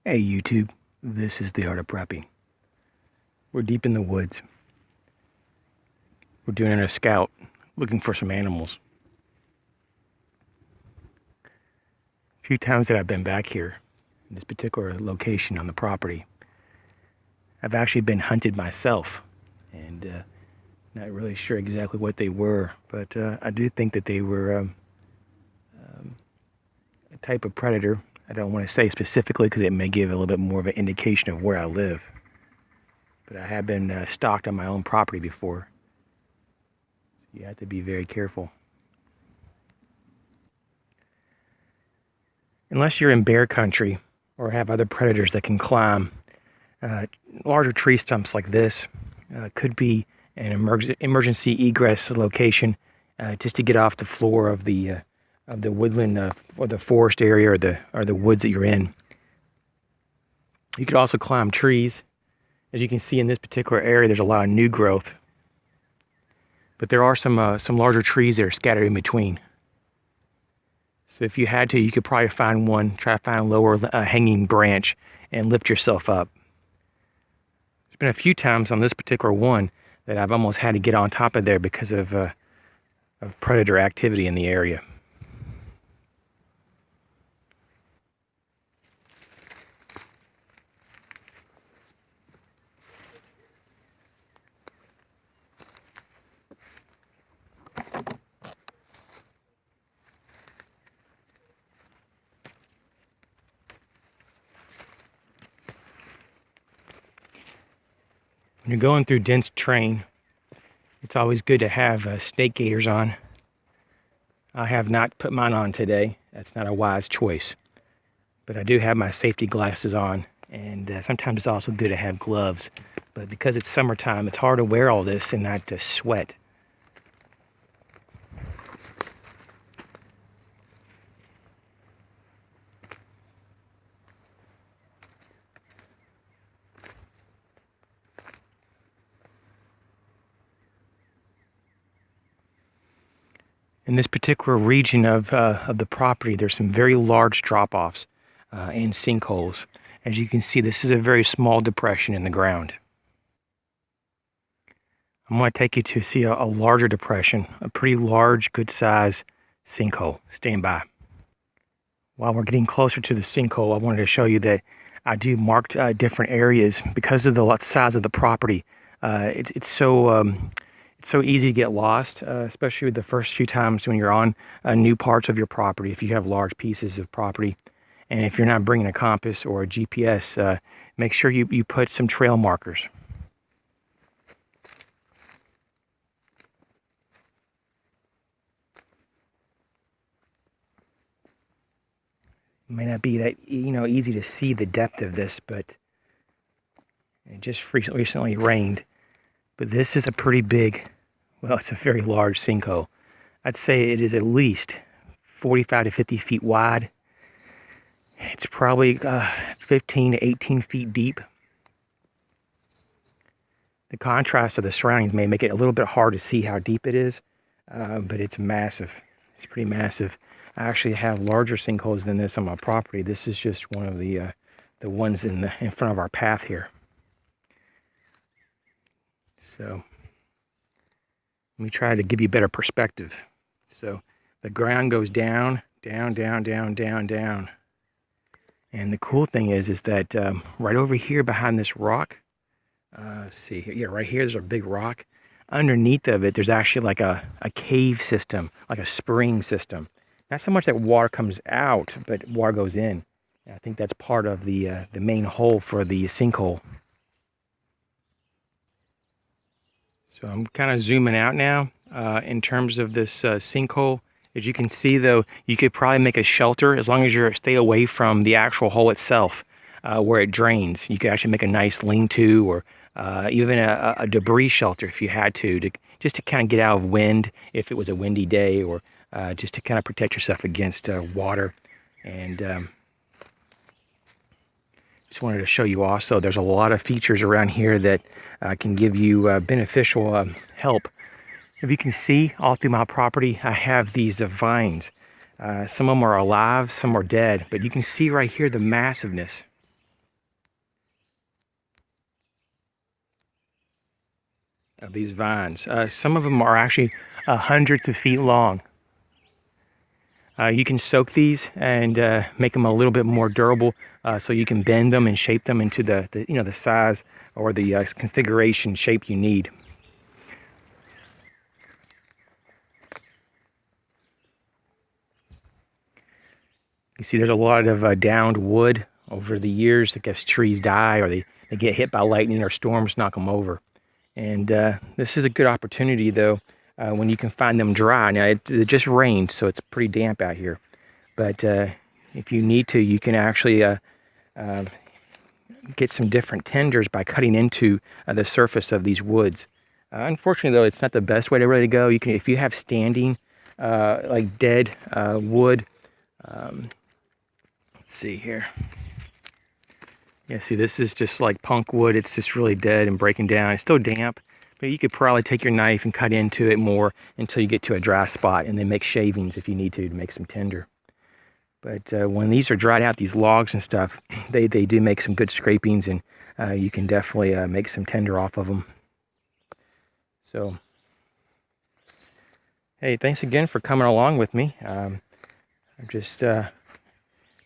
Hey YouTube, this is the Art of Prepping. We're deep in the woods. We're doing a scout, looking for some animals. A few times that I've been back here, in this particular location on the property, I've actually been hunted myself, and not really sure exactly what they were, but I do think that they were a type of predator. I don't want to say specifically because it may give a little bit more of an indication of where I live. But I have been stalked on my own property before. So you have to be very careful. Unless you're in bear country or have other predators that can climb, larger tree stumps like this could be an emergency egress location just to get off the floor of the woodland or the forest area or the woods that you're in. You could also climb trees. As you can see in this particular area, there's a lot of new growth, but there are some larger trees that are scattered in between. So if you had to, you could probably find one, try to find a lower hanging branch and lift yourself up. There's been a few times on this particular one that I've almost had to get on top of there because of predator activity in the area. When you're going through dense terrain, it's always good to have snake gaiters on. I have not put mine on today. That's not a wise choice. But I do have my safety glasses on, and sometimes it's also good to have gloves. But because it's summertime, it's hard to wear all this and not to sweat. In this particular region of the property, there's some very large drop-offs and sinkholes. As you can see, this is a very small depression in the ground. I'm going to take you to see a larger depression, a pretty large, good-sized sinkhole. Stand by. While we're getting closer to the sinkhole, I wanted to show you that I do mark different areas because of the size of the property. It's so easy to get lost, especially the first few times when you're on new parts of your property, if you have large pieces of property. And if you're not bringing a compass or a GPS, make sure you put some trail markers. It may not be that easy to see the depth of this, but it just recently rained. But this is a pretty big, well, it's a very large sinkhole. I'd say it is at least 45 to 50 feet wide. It's probably 15 to 18 feet deep. The contrast of the surroundings may make it a little bit hard to see how deep it is, but it's massive. It's pretty massive. I actually have larger sinkholes than this on my property. This is just one of the ones in front of our path here. So let me try to give you better perspective. So the ground goes down, down, down, down, down, down. And the cool thing is that right over here behind this rock, let's see here, yeah, right here, there's a big rock. Underneath of it, there's actually like a cave system, like a spring system. Not so much that water comes out, but water goes in. I think that's part of the main hole for the sinkhole. So I'm kind of zooming out now in terms of this sinkhole. As you can see, though, you could probably make a shelter as long as you stay away from the actual hole itself where it drains. You could actually make a nice lean-to or even a debris shelter if you had to just to kind of get out of wind if it was a windy day, or just to kind of protect yourself against water. And just wanted to show you also, there's a lot of features around here that can give you beneficial help. If you can see, all through my property, I have these vines. Some of them are alive, some are dead, but you can see right here the massiveness. of these vines. Some of them are actually hundreds of feet long. You can soak these and make them a little bit more durable, so you can bend them and shape them into the size or the configuration shape you need. You see there's a lot of downed wood over the years. I guess trees die or they get hit by lightning or storms knock them over. And this is a good opportunity though, when you can find them dry. Now it just rained, so it's pretty damp out here. But if you need to, you can actually get some different tenders by cutting into the surface of these woods. Unfortunately though, it's not the best way to really go. You can, if you have standing like dead wood, let's see here. Yeah, see, this is just like punk wood. It's just really dead and breaking down. It's still damp, but you could probably take your knife and cut into it more until you get to a dry spot, and then make shavings if you need to make some tinder. But when these are dried out, these logs and stuff, they do make some good scrapings, and you can definitely make some tinder off of them. So, hey, thanks again for coming along with me. I'm just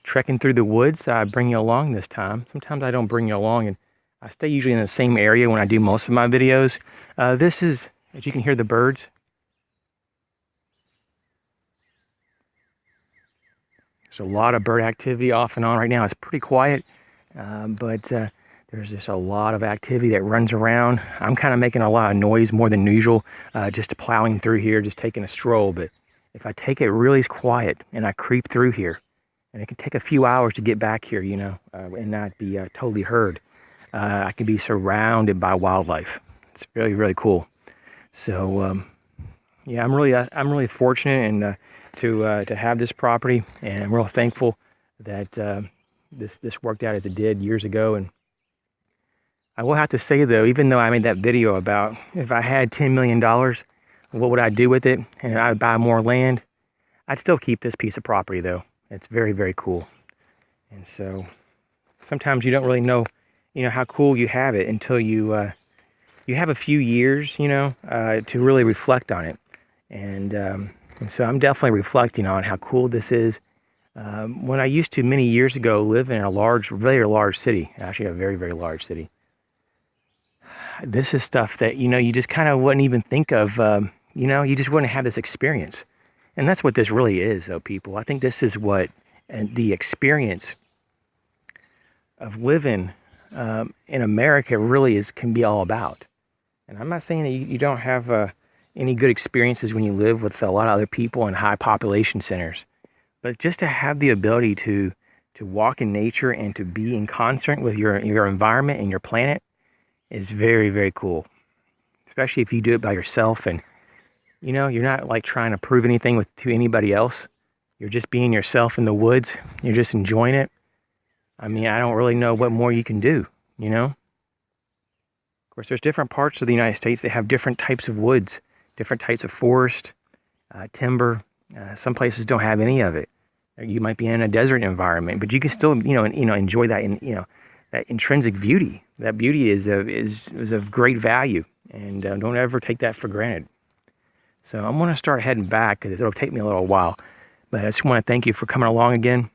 trekking through the woods. I bring you along this time. Sometimes I don't bring you along, and I stay usually in the same area when I do most of my videos. This is, as you can hear the birds. There's a lot of bird activity off and on right now. It's pretty quiet, but there's just a lot of activity that runs around. I'm kind of making a lot of noise more than usual, just plowing through here, just taking a stroll. But if I take it really quiet and I creep through here, and it can take a few hours to get back here, and not be totally heard, I can be surrounded by wildlife. It's really, really cool. So, yeah, I'm really fortunate and to have this property, and I'm real thankful that this worked out as it did years ago. And I will have to say though, even though I made that video about if I had $10 million, what would I do with it, and I would buy more land, I'd still keep this piece of property though. It's very, very cool. And so sometimes you don't really know, how cool you have it until you have a few years, to really reflect on it. And so I'm definitely reflecting on how cool this is. When I used to, many years ago, live in a very large city, actually a very, very large city. This is stuff that, you just kind of wouldn't even think of, you just wouldn't have this experience. And that's what this really is, though, people. I think this is what the experience of living in America really can be all about. And I'm not saying that you don't have any good experiences when you live with a lot of other people in high population centers, but just to have the ability to walk in nature and to be in concert with your environment and your planet is very, very cool. Especially if you do it by yourself, and you're not like trying to prove anything to anybody else. You're just being yourself in the woods. You're just enjoying it. I mean, I don't really know what more you can do, Of course, there's different parts of the United States that have different types of woods, different types of forest, timber. Some places don't have any of it. You might be in a desert environment, but you can still, enjoy that, that intrinsic beauty. That beauty is of great value, and don't ever take that for granted. So I'm going to start heading back because it'll take me a little while. But I just want to thank you for coming along again.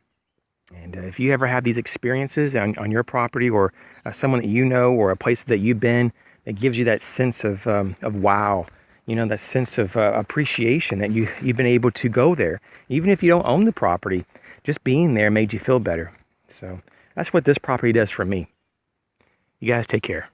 And if you ever have these experiences on your property, or someone that you know, or a place that you've been, that gives you that sense of wow, that sense of appreciation that you've been able to go there. Even if you don't own the property, just being there made you feel better. So that's what this property does for me. You guys take care.